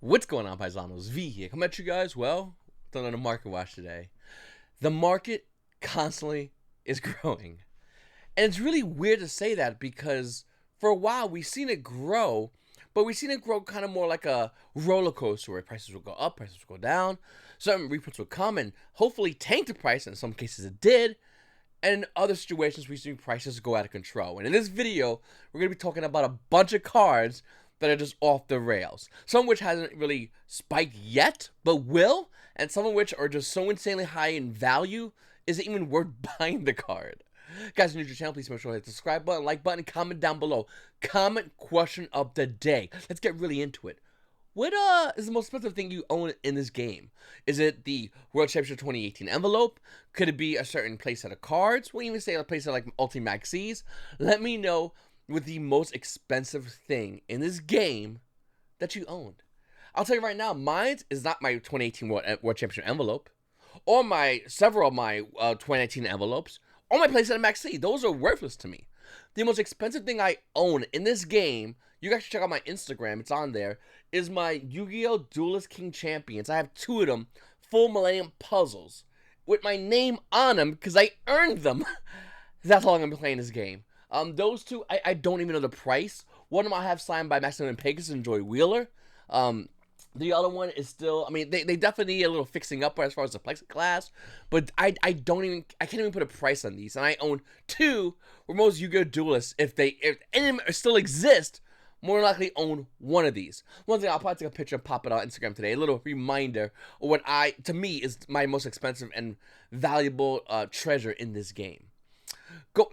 What's going on, Paisanos? V here. Come at you guys. Well, done on a market watch today. The market constantly is growing. And it's really weird to say that because for a while we've seen it grow, but we've seen it grow kind of more like a roller coaster where prices will go up, prices will go down. Certain reprints will come and hopefully tank the price, and in some cases it did. And in other situations, we've seen prices go out of control. And in this video, we're going to be talking about a bunch of cards that are just off the rails. Some of which hasn't really spiked yet, but will. And some of which are just so insanely high in value, is it even worth buying the card? Guys, if you're new to the channel, please make sure to hit the subscribe button, like button, comment down below. Comment question of the day. Let's get really into it. What is the most expensive thing you own in this game? Is it the World Championship 2018 envelope? Could it be a certain playset of cards? We'll even say a playset like Ultimate Maxis. Let me know with the most expensive thing in this game that you owned. I'll tell you right now, mine is not my 2018 World Championship envelope, or several of my 2019 envelopes, or my playset of Maxi. Those are worthless to me. The most expensive thing I own in this game, you guys should check out my Instagram, it's on there, is my Yu-Gi-Oh! Duelist King Champions. I have 2 of them, full Millennium puzzles, with my name on them, because I earned them. That's how long I've been playing this game. Those 2, I don't even know the price. One of them I have signed by Maximilian Pegasus and Joy Wheeler. The other one is still, I mean, they definitely need a little fixing up as far as the plexiglass, but I can't even put a price on these. And I own 2 remote Yu-Gi-Oh! Duelists. If any of them still exist, more than likely own one of these. One thing, I'll probably take a picture and pop it on Instagram today. A little reminder of what to me, is my most expensive and valuable treasure in this game.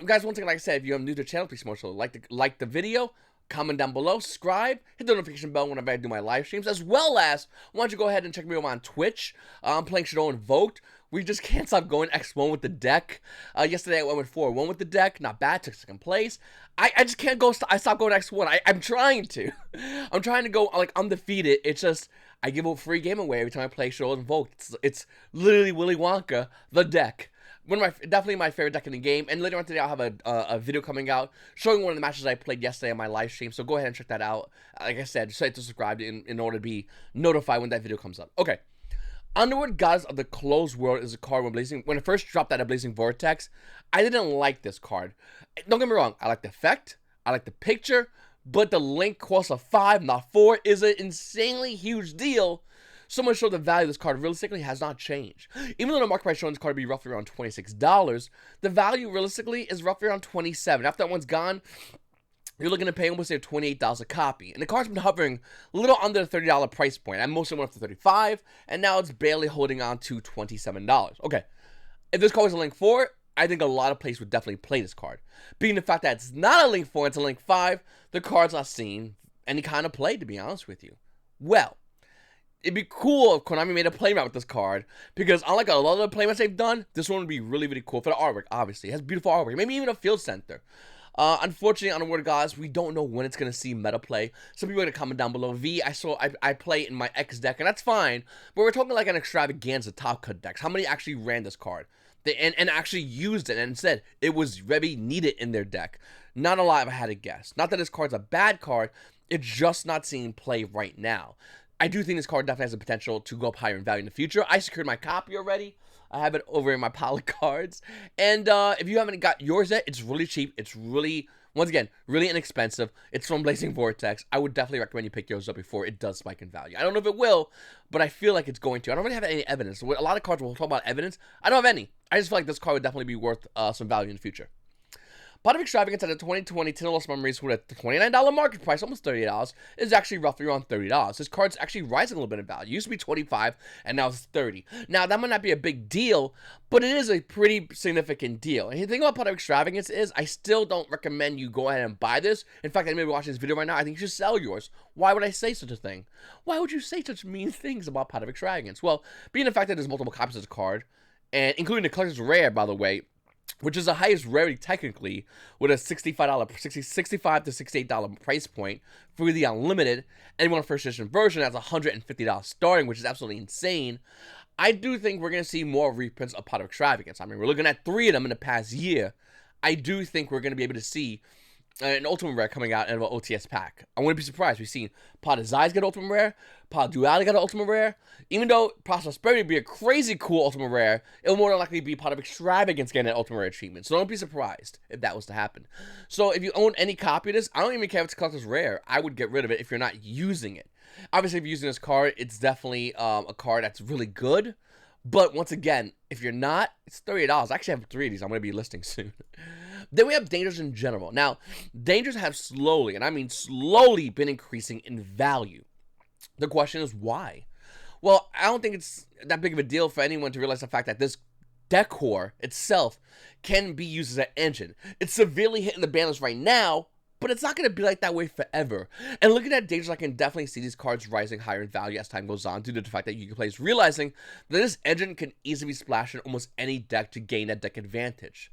Guys, one thing, like I said, if you're new to the channel, please make sure to like the video, comment down below, subscribe, hit the notification bell whenever I do my live streams, as well as, why don't you go ahead and check me out on Twitch. I'm playing Shadow Invoked. We just can't stop going X1 with the deck. Yesterday I went 4-1 with the deck, not bad, took 2nd place. I just can't go, I stopped going X1. I'm trying to. I'm trying to go, like, undefeated. It's just, I give a free game away every time I play Shadow Invoked. It's literally Willy Wonka, the deck. Definitely my favorite deck in the game, and later on today I'll have a video coming out showing one of the matches I played yesterday on my live stream, so go ahead and check that out. Like I said, just hit to subscribe in order to be notified when that video comes up. Okay, Underworld Goddess of the Closed World is a card when it first dropped out of Blazing Vortex. I didn't like this card. Don't get me wrong, I like the effect, I like the picture, but the link cost of 5, not 4, is an insanely huge deal. So much so the value of this card realistically has not changed. Even though the market price showing this card to be roughly around $26, the value realistically is roughly around $27. After that one's gone, you're looking to pay almost $28 a copy. And the card's been hovering a little under the $30 price point. I mostly went up to $35, and now it's barely holding on to $27. Okay, if this card was a link 4, I think a lot of players would definitely play this card. Being the fact that it's not a link 4, it's a link 5, the card's not seeing any kind of play, to be honest with you. Well, it'd be cool if Konami made a playmat with this card, because unlike a lot of the playmats they've done, this one would be really, really cool for the artwork, obviously. It has beautiful artwork, maybe even a field center. Unfortunately, on the Word of Gods, we don't know when it's going to see meta play. Some people are going to comment down below. I play it in my X deck, and that's fine, but we're talking like an extravaganza top cut decks. How many actually ran this card? And actually used it and said it was very needed in their deck? Not a lot, if I had to guess. Not that this card's a bad card, it's just not seeing play right now. I do think this card definitely has the potential to go up higher in value in the future. I secured my copy already. I have it over in my pile of cards. And if you haven't got yours yet, it's really cheap. It's really, once again, really inexpensive. It's from Blazing Vortex. I would definitely recommend you pick yours up before it does spike in value. I don't know if it will, but I feel like it's going to. I don't really have any evidence. A lot of cards, we'll talk about evidence. I don't have any. I just feel like this card would definitely be worth some value in the future. Pot of Extravagance at a 2020 10 Lost Memories with a $29 market price, almost $30, is actually roughly around $30. This card's actually rising a little bit in value. It used to be 25, and now it's 30. Now, that might not be a big deal, but it is a pretty significant deal. And the thing about Pot of Extravagance is, I still don't recommend you go ahead and buy this. In fact, I may be watching this video right now, I think you should sell yours. Why would I say such a thing? Why would you say such mean things about Pot of Extravagance? Well, being the fact that there's multiple copies of the card, and including the collector's rare, by the way, which is the highest rarity technically, with a $65 to $68 price point for the unlimited. Anyone first edition version has $150 starting, which is absolutely insane. I do think we're going to see more reprints of Pot of Extravagance. I mean, we're looking at 3 of them in the past year. I do think we're going to be able to see an Ultimate Rare coming out in an OTS pack. I wouldn't be surprised. We've seen Pod of Zai's get Ultimate Rare, Pod Duality got an Ultimate Rare. Even though Prosperity would be a crazy cool Ultimate Rare, it will more than likely be Pod of Extravagance getting an Ultimate Rare treatment. So don't be surprised if that was to happen. So if you own any copy of this, I don't even care if it's collector's rare. I would get rid of it if you're not using it. Obviously, if you're using this card, it's definitely a card that's really good. But once again, if you're not, it's $30. I actually have 3 of these I'm going to be listing soon. Then we have Dangers in general. Now, Dangers have slowly, and I mean slowly, been increasing in value. The question is why? Well, I don't think it's that big of a deal for anyone to realize the fact that this decor itself can be used as an engine. It's severely hitting the balance right now, but it's not going to be like that way forever. And looking at Dangers, I can definitely see these cards rising higher in value as time goes on due to the fact that YGOPaisano is realizing that this engine can easily be splashed in almost any deck to gain that deck advantage.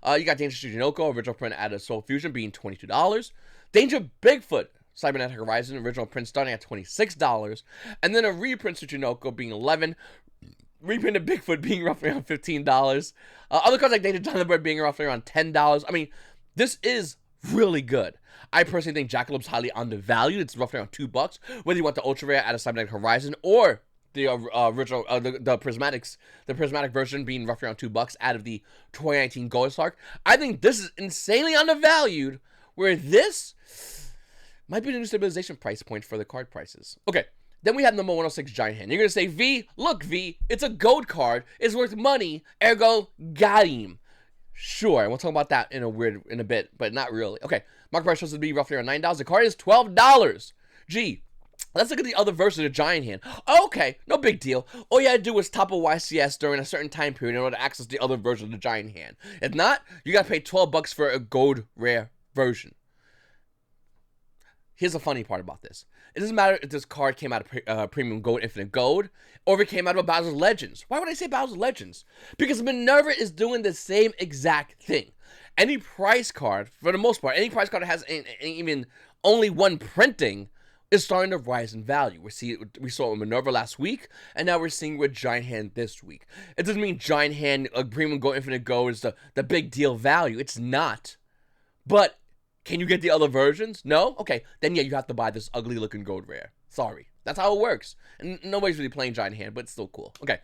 You got Danger Tsuchinoko, original print out of Soul Fusion, being $22. Danger Bigfoot, Cybernetic Horizon, original print starting at $26. And then a reprint Tsuchinoko being $11. Reprinted Bigfoot being roughly around $15. Other cards like Danger Thunderbird being roughly around $10. I mean, this is really good. I personally think Jackalop's highly undervalued. It's roughly around $2. Whether you want the Ultra Rare out of Cybernetic Horizon or the original, the prismatic version being roughly around $2 out of the 2019 Gold Arc. I think this is insanely undervalued, where this might be the new stabilization price point for the card prices. Okay, then we have number 106 Giant Hand. You're going to say, V, look, V, it's a gold card. It's worth money, ergo, got him. Sure, we'll talk about that in a bit, but not really. Okay, market price supposed to be roughly around $9. The card is $12. Gee. Let's look at the other version of Giant Hand. Okay, no big deal. All you had to do was top a YCS during a certain time period in order to access the other version of the Giant Hand. If not, you gotta pay $12 for a gold rare version. Here's the funny part about this. It doesn't matter if this card came out of Premium Gold, Infinite Gold, or if it came out of Bowser's Legends. Why would I say Bowser's Legends? Because Minerva is doing the same exact thing. Any price card, for the most part, any price card that has even only one printing is starting to rise in value. We saw it with Minerva last week, and now we're seeing with Giant Hand this week. It doesn't mean Giant Hand, Premium Gold, Infinite Gold is the big deal value. It's not. But can you get the other versions? No? Okay, then yeah, you have to buy this ugly looking gold rare. Sorry. That's how it works. And nobody's really playing Giant Hand, but it's still cool. Okay.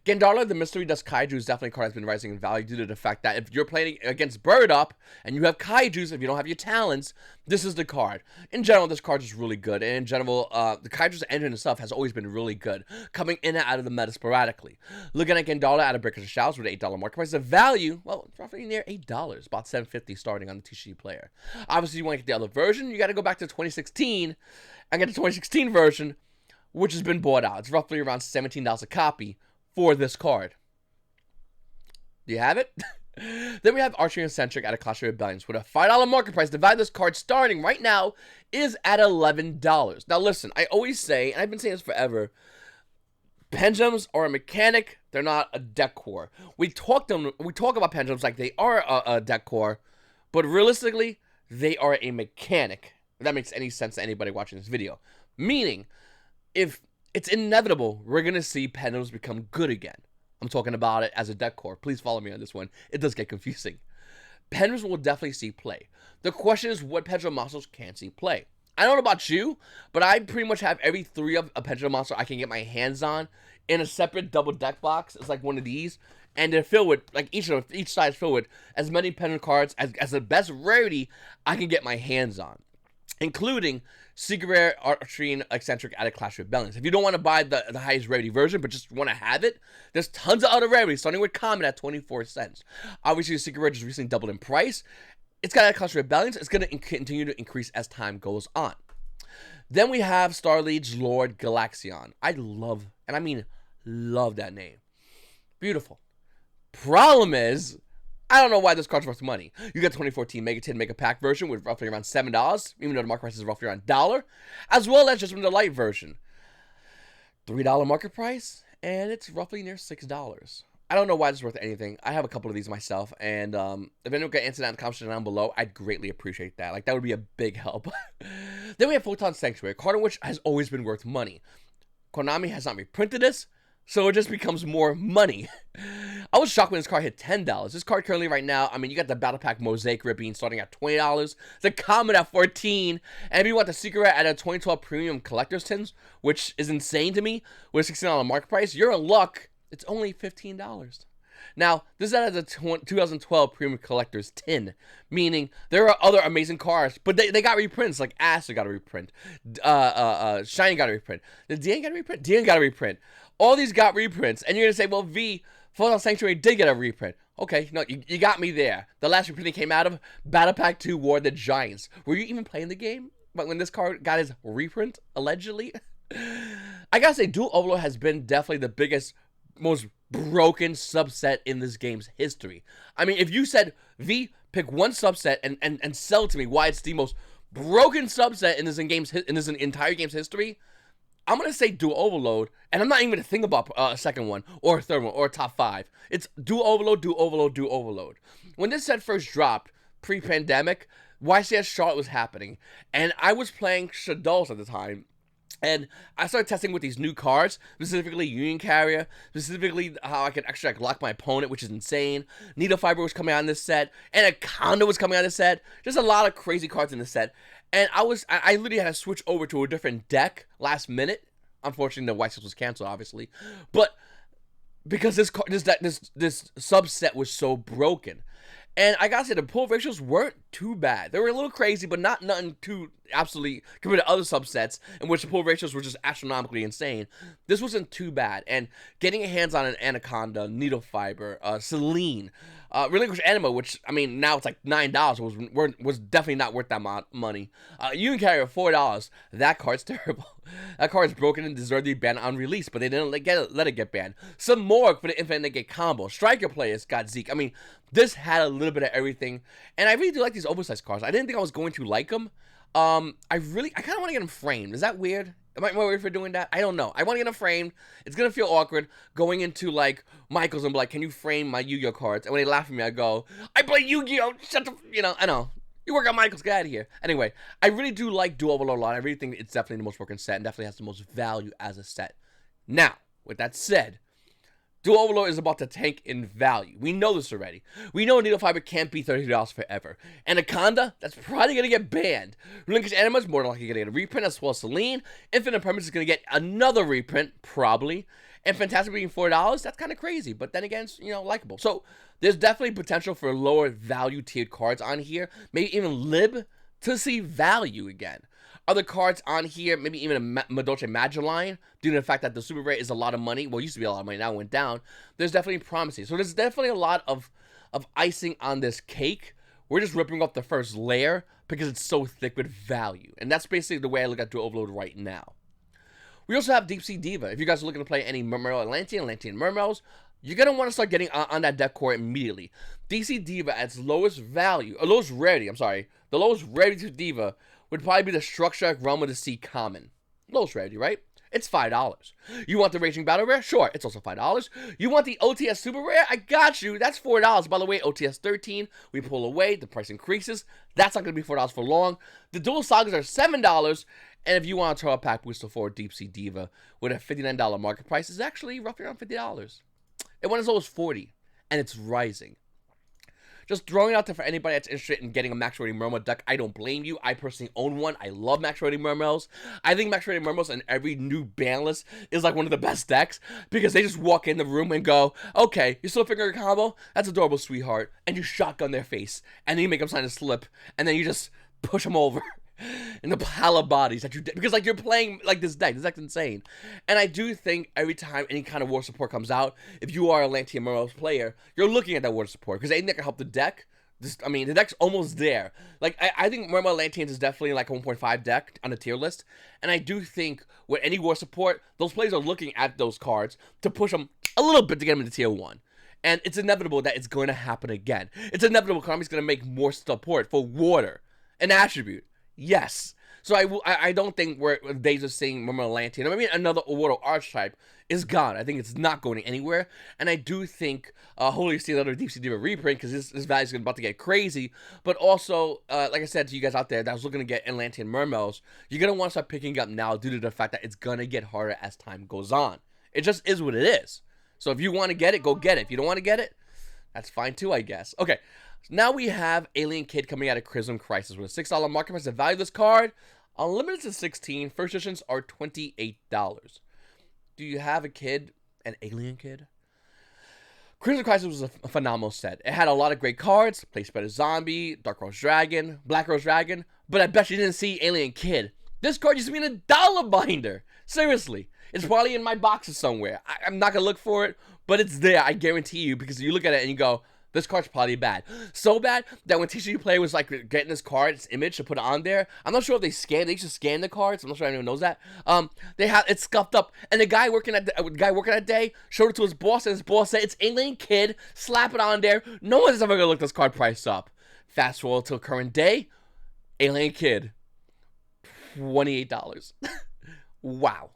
Gandala, the Mystery Dust Kaiju, is definitely a card that's been rising in value due to the fact that if you're playing against Bird Up and you have Kaijus, if you don't have your talents, this is the card. In general, this card is really good. And in general, the Kaiju's engine itself has always been really good, coming in and out of the meta sporadically. Looking at Gandala out of Breakers and Shouts with an $8 market price, the value, well, it's roughly near $8, about $7.50 starting on the TCG player. Obviously, you want to get the other version, you got to go back to 2016 and get the 2016 version, which has been bought out. It's roughly around $17 a copy for this card. Do you have it? Then we have Archery and Eccentric out of Clash of Rebellions with a $5 market price. The value of this card starting right now is at $11. Now listen, I always say, and I've been saying this forever, pendulums are a mechanic, they're not a decor. We talk about pendulums like they are a decor, but realistically, they are a mechanic. If that makes any sense to anybody watching this video. Meaning, if it's inevitable, we're going to see pendulums become good again. I'm talking about it as a decor. Please follow me on this one. It does get confusing. Pendulums will definitely see play. The question is, what pendulum monsters can see play? I don't know about you, but I pretty much have every 3 of a pendulum monster I can get my hands on in a separate double deck box. It's like one of these. And they're filled with, like each side is filled with as many pendulum cards as the best rarity I can get my hands on. Including Secret Rare, Archery, and Eccentric out of Clash of Rebellions. If you don't want to buy the highest rarity version, but just want to have it, there's tons of other rarities, starting with Common at 24 cents. Obviously, the Secret Rare just recently doubled in price. It's got out of Clash of Rebellions. It's going to continue to increase as time goes on. Then we have Starliege Lord Galaxian. I love, and I mean love that name. Beautiful. Problem is, I don't know why this card's worth money. You got 2014 Mega Tin Mega Pack version with roughly around $7, even though the market price is roughly around $1, as well as just from the light version. $3 market price, and it's roughly near $6. I don't know why this is worth anything. I have a couple of these myself, and if anyone can answer that in the comments down below, I'd greatly appreciate that. Like, that would be a big help. Then we have Photon Sanctuary, a card in which has always been worth money. Konami has not reprinted this, So it just becomes more money. I was shocked when this card hit $10. This card currently right now, I mean, you got the Battle Pack Mosaic Ribbon starting at $20. The Comet at $14. And if you want the Secret Rare at a 2012 Premium Collector's Tins, which is insane to me, with a $16 market price, you're in luck. It's only $15. Now, this is out of the 2012 Premium Collector's Tin, meaning there are other amazing cards, but they got reprints, like Aster got a reprint, Shiny got a reprint, the DN got a reprint, DN got a reprint. All these got reprints, and you're going to say, well, V, Fallout Sanctuary did get a reprint. Okay, no, you got me there. The last reprint that came out of Battle Pack 2 War of the Giants. Were you even playing the game but when this card got his reprint, allegedly? I gotta say, Dual Overload has been definitely the biggest, most broken subset in this game's history. I mean, if you said, V, pick one subset and sell it to me why it's the most broken subset in this entire game's history, I'm going to say Dual Overload, and I'm not even going to think about a second one, or a third one, or a top 5. It's Dual Overload, Dual Overload, Dual Overload. When this set first dropped, pre-pandemic, YCS Charlotte was happening, and I was playing Shadows at the time, and I started testing with these new cards, specifically Union Carrier, specifically how I could actually lock my opponent, which is insane. Needle Fiber was coming out in this set, and a Condo was coming out in this set. Just a lot of crazy cards in this set. And I literally had to switch over to a different deck last minute. Unfortunately, the White Sox was canceled, obviously. But because this subset was so broken. And I gotta say, the pull ratios weren't too bad. They were a little crazy, but nothing too absolutely compared to other subsets in which the pull ratios were just astronomically insane. This wasn't too bad. And getting your hands on an Anaconda, Needle Fiber, Selene, Relinquish Anima, which, I mean, now it's like $9, was definitely not worth that money. Union Carrier, $4. That card's terrible. That card's broken and deserved to be banned on release, but they didn't let it get banned. Some more for the Infinite Negate combo. Striker players got Zeke. I mean, this had a little bit of everything, and I really do like these oversized cards. I didn't think I was going to like them. I kind of want to get them framed. Is that weird? Am I weird for doing that? I don't know. I want to get them framed. It's going to feel awkward going into, like, Michael's and be like, can you frame my Yu-Gi-Oh cards? And when they laugh at me, I go, I play Yu-Gi-Oh! Shut the, I know. You work on Michael's, get out of here. Anyway, I really do like Dual Overload a lot. I really think it's definitely the most broken set and definitely has the most value as a set. Now, with that said, Dual Overload is about to tank in value. We know this already. We know Needle Fiber can't be $30 forever. Anaconda, that's probably going to get banned. Relinquish Anima is more than likely going to get a reprint, as well as Selene. Infinite Permanence is going to get another reprint, probably. And Fantastic being $4, that's kind of crazy. But then again, it's, likable. So, there's definitely potential for lower value tiered cards on here. Maybe even Lib to see value again. Other cards on here, maybe even a Madolche Magellan, due to the fact that the Super Rare is a lot of money. Well, it used to be a lot of money, now it went down. There's definitely promising. So there's definitely a lot of icing on this cake. We're just ripping off the first layer because it's so thick with value. And that's basically the way I look at Dual Overload right now. We also have Sea Diva. If you guys are looking to play any Mermail Atlantean Mermails, you're going to want to start getting on that deck core immediately. Sea Diva at its lowest value, or lowest rarity, the lowest rarity to Diva would probably be the Structure Realm of the Sea Common. Lowest rarity, right? It's $5. You want the Raging Battle Rare? Sure, it's also $5. You want the OTS Super Rare? I got you. That's $4. By the way, OTS 13, we pull away, the price increases. That's not going to be $4 for long. The Dual Sagas are $7. And if you want a Turtle Pack Booster for Sea Diva with a $59 market price, it's actually roughly around $50. It went as low as $40, and it's rising. Just throwing it out there for anybody that's interested in getting a Max Rating Mermail deck. I don't blame you. I personally own one. I love Max Rating Mermails. I think Max Rating Mermails in every new ban list is like one of the best decks because they just walk in the room and go, okay, you still figure a combo? That's adorable, sweetheart. And you shotgun their face, and then you make them sign a slip, and then you just push them over. In the pile of bodies that you did, because you're playing this deck's insane. And I do think every time any kind of war support comes out, if you are a Atlantean Mermails player, you're looking at that war support because anything that can help the deck. The deck's almost there. I think Mermail Atlanteans is definitely like a 1.5 deck on the tier list, and I do think with any war support, those players are looking at those cards to push them a little bit to get them into tier 1. And it's inevitable that it's going to happen again. It's inevitable Konami's going to make more support for water, an attribute. Yes. So I don't think we're days of seeing Mermail Atlantean, or maybe another Water archetype is gone. I think it's not going anywhere. And I do think, hopefully you see another Sea Diva reprint, because this value is about to get crazy. But also, like I said to you guys out there that was looking to get Atlantean Mermails, you're going to want to start picking up now due to the fact that it's going to get harder as time goes on. It just is what it is. So if you want to get it, go get it. If you don't want to get it, that's fine too, I guess. Okay, now we have Alien Kid coming out of Chrism Crisis with a $6 market price. The value of this card, unlimited to 16. First editions are $28. Do you have a kid, an Alien Kid? Chrism Crisis was a phenomenal set. It had a lot of great cards, Play Spreader Zombie, Dark Rose Dragon, Black Rose Dragon, but I bet you didn't see Alien Kid. This card used to be in a $1 binder. Seriously. It's probably in my boxes somewhere. I'm not going to look for it, but it's there, I guarantee you, because you look at it and you go, this card's probably bad. So bad that when TCG Player was like getting this card, its image to put it on there, I'm not sure if they used to scan the cards. I'm not sure anyone knows that. They have it scuffed up, and the guy working that day showed it to his boss, and his boss said, it's Alien Kid, slap it on there. No one's ever gonna look this card price up. Fast forward till current day, Alien Kid, $28. Wow.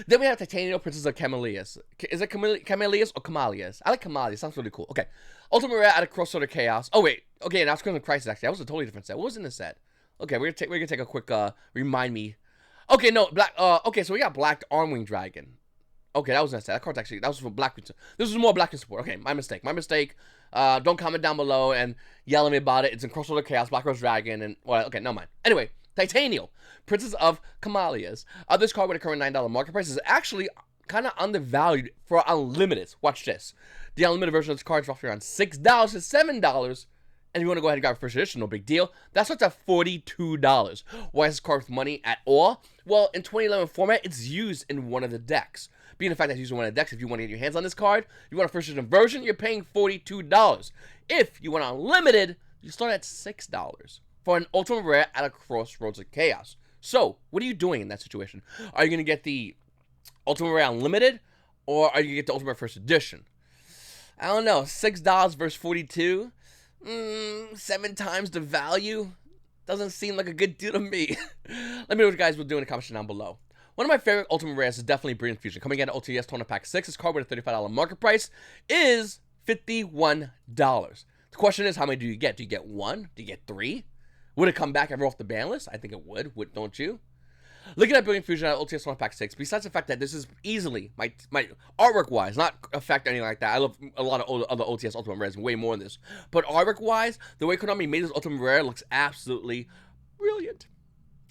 Then we have Titanium Princess of Camellias. Is it Camellias or Camalias? I like Camalias. Sounds really cool. Okay. Ultimate Rare out of Crossroader Chaos. Oh, wait. Okay, now it's Chrism Crisis, actually. That was a totally different set. What was in this set? Okay, we're gonna take a quick, remind me. Okay, no, okay, so we got Black Armwing Dragon. Okay, that was in that set. That card's actually, that was for Black. This was more Black support. Okay, my mistake. Don't comment down below and yell at me about it. It's in Crossroader Chaos, Black Rose Dragon, and, well, okay, no mind. Anyway. Titanium, Princess of Camalias. This card with a current $9 market price is actually kind of undervalued for unlimited. Watch this. The unlimited version of this card is roughly around $6 to $7. And if you want to go ahead and grab a first edition, no big deal. That starts at $42. Why is this card worth money at all? Well, in 2011 format, it's used in one of the decks. Being the fact that it's used in one of the decks, if you want to get your hands on this card, you want a first edition version, you're paying $42. If you want unlimited, you start at $6. For an Ultimate Rare at a Crossroads of Chaos. So, what are you doing in that situation? Are you going to get the Ultimate Rare Unlimited, or are you going to get the Ultimate Rare First Edition? I don't know, $6 versus 42? 7 times the value? Doesn't seem like a good deal to me. Let me know what you guys will do in the comments down below. One of my favorite Ultimate Rares is definitely Brilliant Fusion. Coming out of OTS Tournament Pack 6, this card with a $35 market price is $51. The question is, how many do you get? Do you get 1? Do you get 3? Would it come back ever off the ban list? I think it would, don't you? Looking at Brilliant Fusion at OTS 1 Pack 6, besides the fact that this is easily, my artwork-wise, not affect anything like that. I love a lot of other OTS Ultimate Rares, way more than this. But artwork-wise, the way Konami made this Ultimate Rare looks absolutely brilliant.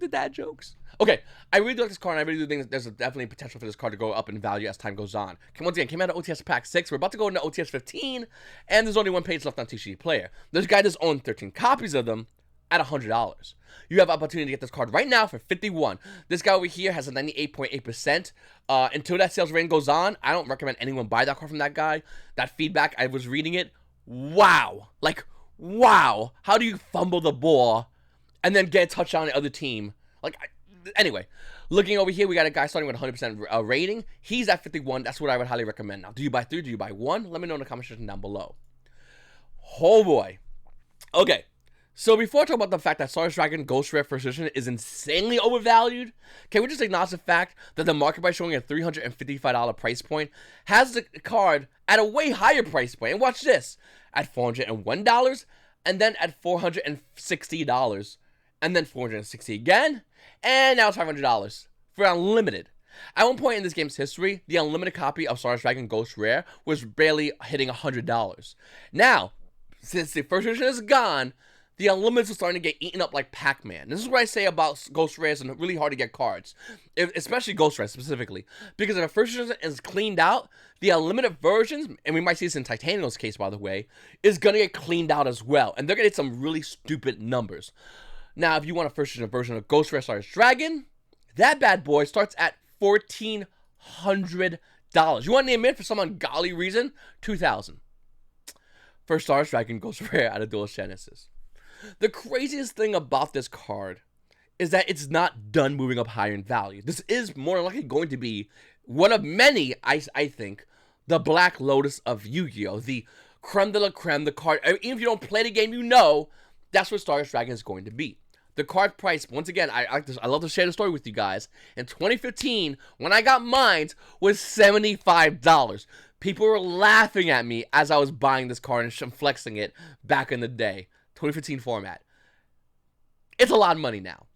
The dad jokes. Okay, I really like this card, and I really do think there's definitely potential for this card to go up in value as time goes on. Once again, came out of OTS Pack 6. We're about to go into OTS 15, and there's only 1 page left on TCG Player. This guy does own 13 copies of them at $100. You have opportunity to get this card right now for $51. This guy over here has a 98.8%. Until that sales rating goes on, I don't recommend anyone buy that card from that guy. That feedback, I was reading it. Wow. Like, wow. How do you fumble the ball and then get a touchdown on the other team? Like, anyway, looking over here, we got a guy starting with 100% rating. He's at 51. That's what I would highly recommend. Now, do you buy 3? Do you buy 1? Let me know in the comment section down below. Oh, boy. Okay. So before I talk about the fact that Star Dragon Ghost Rare First Edition is insanely overvalued, can we just acknowledge the fact that the market price showing a $355 price point has the card at a way higher price point? And watch this, at $401, and then at $460, and then $460 again, and now it's $500 for unlimited. At one point in this game's history, the unlimited copy of Star Dragon Ghost Rare was barely hitting $100. Now, since the first edition is gone, the unlimiteds are starting to get eaten up like Pac-Man. This is what I say about Ghost Rares and really hard to get cards. Especially Ghost Rares specifically. Because if the first edition is cleaned out, the unlimited versions, and we might see this in Titanium's case by the way, is going to get cleaned out as well. And they're going to get some really stupid numbers. Now, if you want a first edition version of Ghost Rare Star Dragon, that bad boy starts at $1,400. You want to name it for some ungodly reason? $2,000. For Star Dragon Ghost Rare out of Duelist Genesis. The craziest thing about this card is that it's not done moving up higher in value. This is more likely going to be one of many, I think, the Black Lotus of Yu-Gi-Oh! The creme de la creme, the card. Even if you don't play the game, you know that's what Star Dragon is going to be. The card price, once again, I love to share the story with you guys. In 2015, when I got mine, was $75. People were laughing at me as I was buying this card and flexing it back in the day. 2015 format. It's a lot of money now.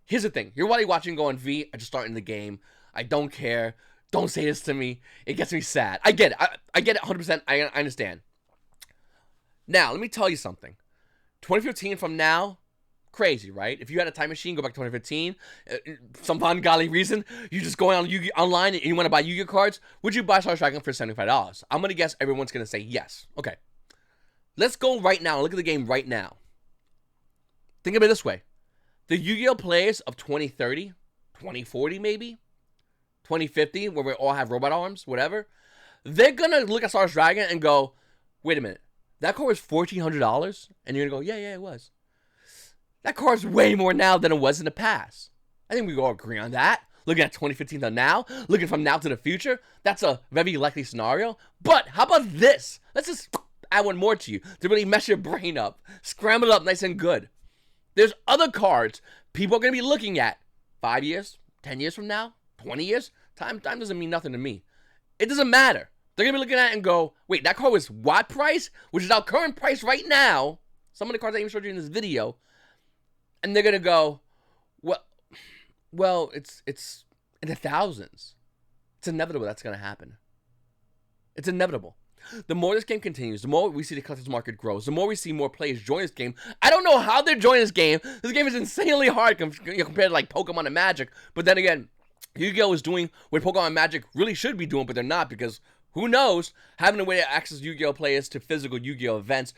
Here's the thing. You're probably watching going, V, I just started in the game. I don't care. Don't say this to me. It gets me sad. I get it. I get it 100%. I understand. Now, let me tell you something. 2015 from now, crazy, right? If you had a time machine, go back to 2015, some ungodly reason, you just go on online and you want to buy Yu-Gi-Oh cards, would you buy Star Dragon for $75? I'm going to guess everyone's going to say yes. Okay. Let's go right now. Look at the game right now. Think of it this way. The Yu-Gi-Oh players of 2030, 2040 maybe, 2050, where we all have robot arms, whatever, they're going to look at Star Dragon and go, wait a minute. That card was $1,400? And you're going to go, yeah, it was. That card's way more now than it was in the past. I think we all agree on that. Looking at 2015 to now, looking from now to the future, that's a very likely scenario. But how about this? Let's just add one more to you to really mess your brain up. Scramble it up nice and good. There's other cards people are going to be looking at 5 years, 10 years from now, 20 years. Time doesn't mean nothing to me. It doesn't matter. They're going to be looking at it and go, wait, that card was what price? Which is our current price right now. Some of the cards I even showed you in this video. And they're going to go, well, it's in the thousands. It's inevitable that's going to happen. It's inevitable. The more this game continues, the more we see the collector's market grows, the more we see more players join this game. I don't know how they're joining this game. This game is insanely hard compared to like Pokemon and Magic. But then again, Yu-Gi-Oh is doing what Pokemon and Magic really should be doing, but they're not because who knows, having a way to access Yu-Gi-Oh players to physical Yu-Gi-Oh events,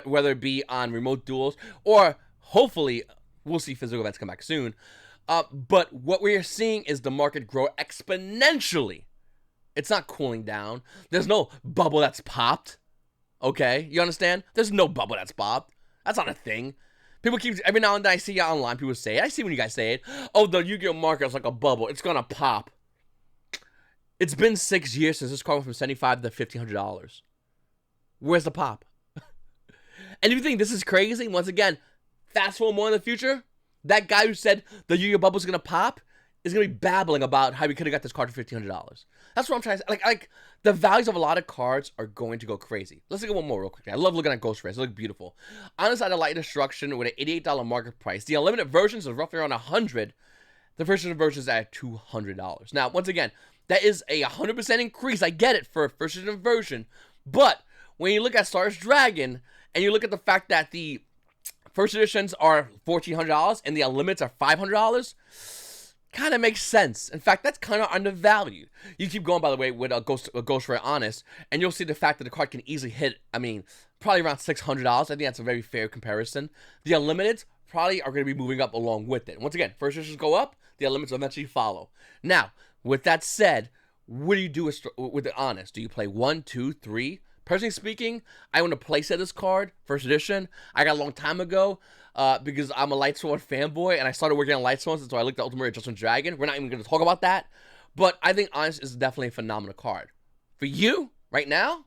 whether it be on remote duels or hopefully we'll see physical events come back soon. But what we're seeing is the market grow exponentially. It's not cooling down. There's no bubble that's popped. Okay? You understand? There's no bubble that's popped. That's not a thing. People keep, every now and then I see it online, people say it. I see when you guys say it. Oh, the Yu-Gi-Oh market is like a bubble. It's gonna pop. It's been 6 years since this card went from $75 to $1,500. Where's the pop? And if you think this is crazy, once again, fast forward more in the future, that guy who said the Yu-Gi-Oh bubble is gonna pop is gonna be babbling about how we could have got this card for $1,500. That's what I'm trying to say. Like the values of a lot of cards are going to go crazy. Let's look at one more real quick. I love looking at Ghost Rays. They look beautiful. On the side of Light Destruction with an $88 market price. The unlimited versions is roughly around $100. The first version is at $200. Now, once again, that is a 100% increase. I get it for a first edition version. But when you look at Star Dragon and you look at the fact that the first editions are $1,400 and the unlimiteds are $500, kind of makes sense. In fact, that's kind of undervalued. You keep going, by the way, with a Ghost Ray Honest, and you'll see the fact that the card can easily hit, probably around $600. I think that's a very fair comparison. The unlimiteds probably are going to be moving up along with it. Once again, first editions go up, the unlimiteds eventually follow. Now, with that said, what do you do with the Honest? Do you play 1, 2, 3? Personally speaking, I want to playset this card, first edition. I got a long time ago because I'm a Lightsworn fanboy, and I started working on Lightsworn, so I looked at Ultimate Adjustment Dragon. We're not even going to talk about that, but I think Honest is definitely a phenomenal card. For you, right now,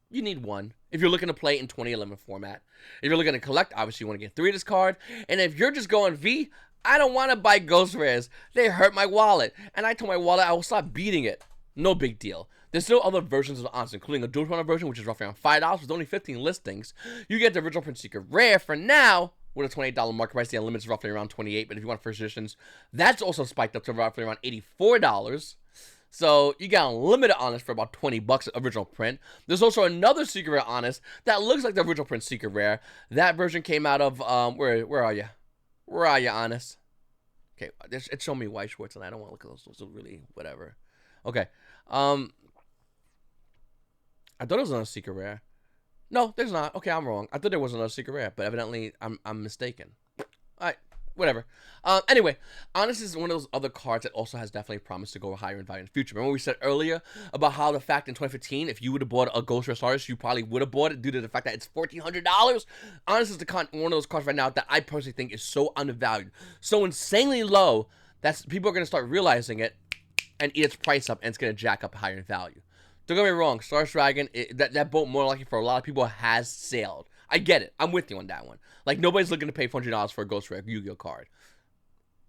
you need one. If you're looking to play in 2011 format. If you're looking to collect, obviously you want to get 3 of this card. And if you're just going V, I don't want to buy Ghost Rares. They hurt my wallet. And I told my wallet I will stop beating it. No big deal. There's still other versions of Honest, including a dual toner version, which is roughly around $5 with only 15 listings. You get the original Prince Secret Rare for now with a $28 market price. The unlimited is roughly around $28, but if you want first editions, that's also spiked up to roughly around $84. So you got unlimited Honest for about $20 original print. There's also another Secret Rare Honest that looks like the original Prince Secret Rare. That version came out of where are you? Where are you, Honest? Okay, it's showing me White Schwartz, and I don't want to look at those. Those are really whatever. Okay. I thought it was another Secret Rare. No, there's not. Okay, I'm wrong. I thought there was another Secret Rare, but evidently I'm mistaken. Alright, whatever. Anyway, Honest is one of those other cards that also has definitely promised to go higher in value in the future. Remember we said earlier about how the fact in 2015, if you would have bought a Ghost Rare Artist, you probably would have bought it due to the fact that it's $1,400. Honest is one of those cards right now that I personally think is so undervalued, so insanely low that people are going to start realizing it and eat its price up, and it's going to jack up higher in value. Don't get me wrong, Star Dragon, that boat more likely for a lot of people has sailed. I get it. I'm with you on that one. Like, nobody's looking to pay $400 for a Ghost Rare Yu-Gi-Oh card.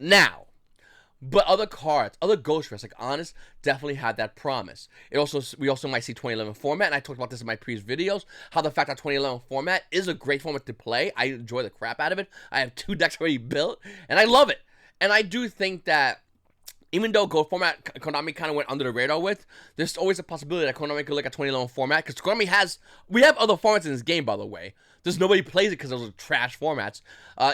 Now, but other cards, other Ghost Rares, like Honest, definitely have that promise. We also might see 2011 format, and I talked about this in my previous videos, how the fact that 2011 format is a great format to play. I enjoy the crap out of it. I have 2 decks already built, and I love it. And I do think that even though Gold format Konami kind of went under the radar with, there's always a possibility that Konami could look at 2011 format, because Konami we have other formats in this game, by the way. There's nobody plays it because those are trash formats.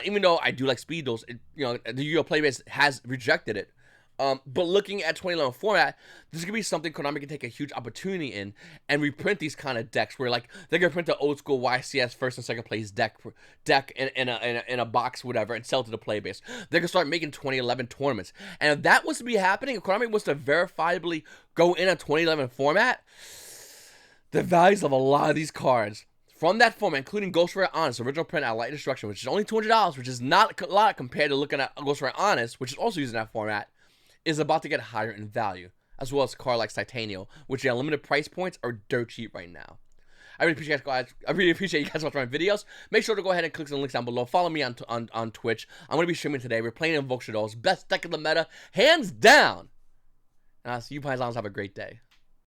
Even though I do like speed duels, the Yu-Gi-Oh! Playbase has rejected it. But looking at 2011 format, this could be something Konami can take a huge opportunity in and reprint these kind of decks where, like, they're going to print the old school YCS first and second place deck in a box, whatever, and sell to the playbase. They can start making 2011 tournaments. And if that was to be happening, if Konami was to verifiably go in a 2011 format, the values of a lot of these cards from that format, including Ghost Rare Honest, original print at Light Destruction, which is only $200, which is not a lot compared to looking at Ghost Rare Honest, which is also using that format, is about to get higher in value, as well as a card like Titanium, which the unlimited price points are dirt cheap right now. I really appreciate you guys watching my videos. Make sure to go ahead and click the links down below. Follow me on Twitch. I'm going to be streaming today. We're playing Invoke Shadows. Best deck of the meta, hands down. So you Paisanos have a great day.